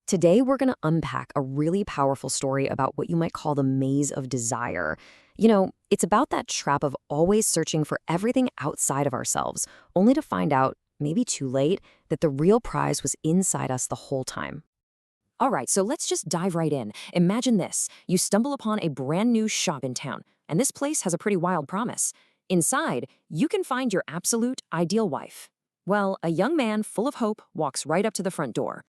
Today, we're going to unpack a really powerful story about what you might call the maze of desire. It's about that trap of always searching for everything outside of ourselves, only to find out, maybe too late, that the real prize was inside us the whole time. All right, so let's just dive right in. Imagine this. You stumble upon a brand new shop in town, and this place has a pretty wild promise. Inside, you can find your absolute ideal wife. Well, a young man full of hope walks right up to the front door.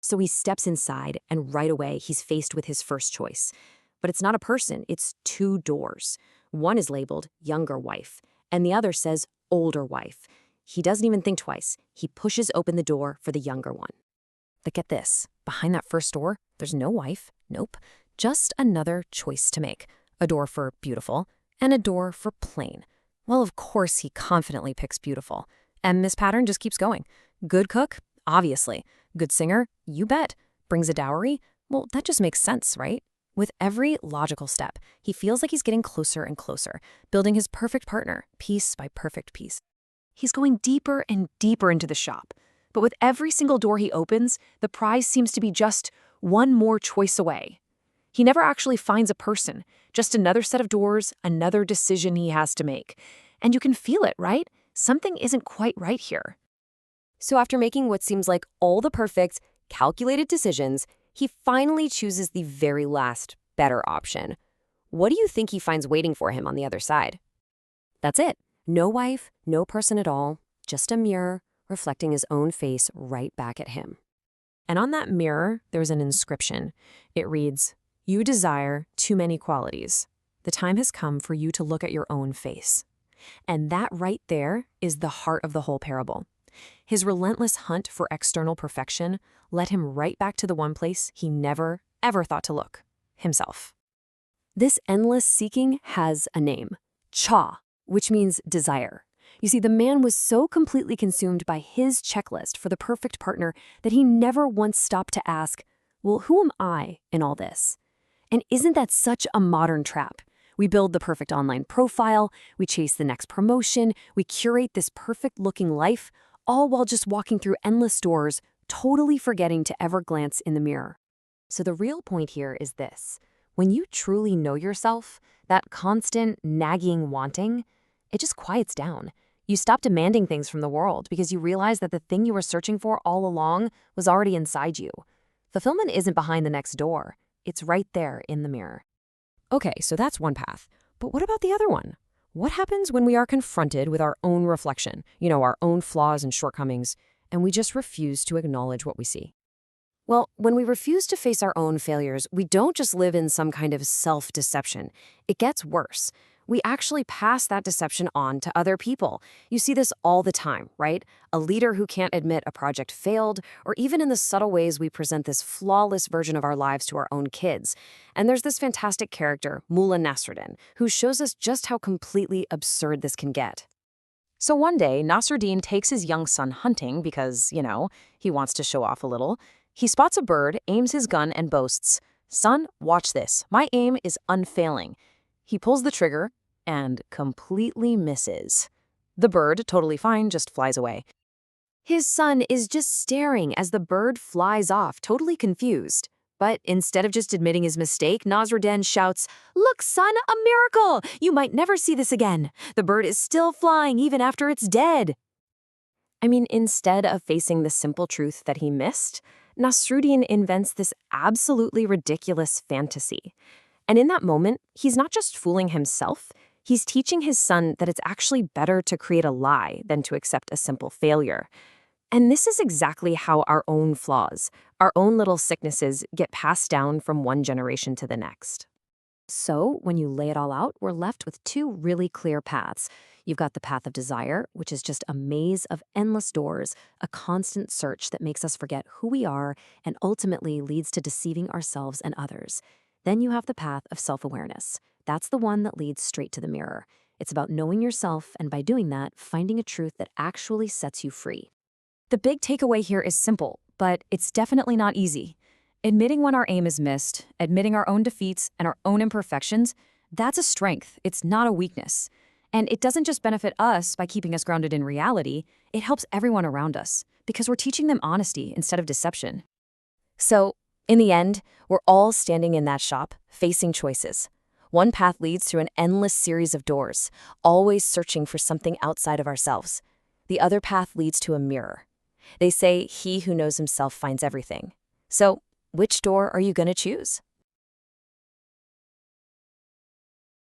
So he steps inside, and right away, he's faced with his first choice. But it's not a person, it's two doors. One is labeled younger wife, and the other says older wife. He doesn't even think twice. He pushes open the door for the younger one. But get this, behind that first door, there's no wife, nope, just another choice to make. A door for beautiful, and a door for plain. Well, of course, he confidently picks beautiful. And this pattern just keeps going. Good cook? Obviously. Good singer? You bet. Brings a dowry? Well, that just makes sense, right? With every logical step, he feels like he's getting closer and closer, building his perfect partner, piece by perfect piece. He's going deeper and deeper into the shop. But with every single door he opens, the prize seems to be just one more choice away. He never actually finds a person, just another set of doors, another decision he has to make. And you can feel it, right? Something isn't quite right here. So after making what seems like all the perfect, calculated decisions, he finally chooses the very last, better option. What do you think he finds waiting for him on the other side? That's it. No wife, no person at all, just a mirror reflecting his own face right back at him. And on that mirror, there's an inscription. It reads, "You desire too many qualities. The time has come for you to look at your own face." And that right there is the heart of the whole parable. His relentless hunt for external perfection led him right back to the one place he never, ever thought to look, himself. This endless seeking has a name, Cha, which means desire. You see, the man was so completely consumed by his checklist for the perfect partner that he never once stopped to ask, well, who am I in all this? And isn't that such a modern trap? We build the perfect online profile, we chase the next promotion, we curate this perfect-looking life, all while just walking through endless doors, totally forgetting to ever glance in the mirror. So the real point here is this. When you truly know yourself, that constant, nagging wanting, it just quiets down. You stop demanding things from the world because you realize that the thing you were searching for all along was already inside you. Fulfillment isn't behind the next door. It's right there in the mirror. Okay, so that's one path. But what about the other one? What happens when we are confronted with our own reflection, our own flaws and shortcomings, and we just refuse to acknowledge what we see? Well, when we refuse to face our own failures, we don't just live in some kind of self-deception. It gets worse. We actually pass that deception on to other people. You see this all the time, right? A leader who can't admit a project failed, or even in the subtle ways we present this flawless version of our lives to our own kids. And there's this fantastic character, Mullah Nasrudin, who shows us just how completely absurd this can get. So one day, Nasruddin takes his young son hunting because, he wants to show off a little. He spots a bird, aims his gun, and boasts, "Son, watch this. My aim is unfailing." He pulls the trigger and completely misses. The bird, totally fine, just flies away. His son is just staring as the bird flies off, totally confused. But instead of just admitting his mistake, Nasruddin shouts, "Look, son, a miracle! You might never see this again. The bird is still flying even after it's dead." Instead of facing the simple truth that he missed, Nasruddin invents this absolutely ridiculous fantasy. And in that moment, he's not just fooling himself, he's teaching his son that it's actually better to create a lie than to accept a simple failure. And this is exactly how our own flaws, our own little sicknesses, get passed down from one generation to the next. So, when you lay it all out, we're left with two really clear paths. You've got the path of desire, which is just a maze of endless doors, a constant search that makes us forget who we are and ultimately leads to deceiving ourselves and others. Then you have the path of self-awareness. That's the one that leads straight to the mirror. It's about knowing yourself and by doing that, finding a truth that actually sets you free. The big takeaway here is simple, but it's definitely not easy. Admitting when our aim is missed, admitting our own defeats and our own imperfections, that's a strength. It's not a weakness. And it doesn't just benefit us by keeping us grounded in reality, it helps everyone around us because we're teaching them honesty instead of deception. So In the end, we're all standing in that shop, facing choices. One path leads through an endless series of doors, always searching for something outside of ourselves. The other path leads to a mirror. They say he who knows himself finds everything. So, which door are you going to choose?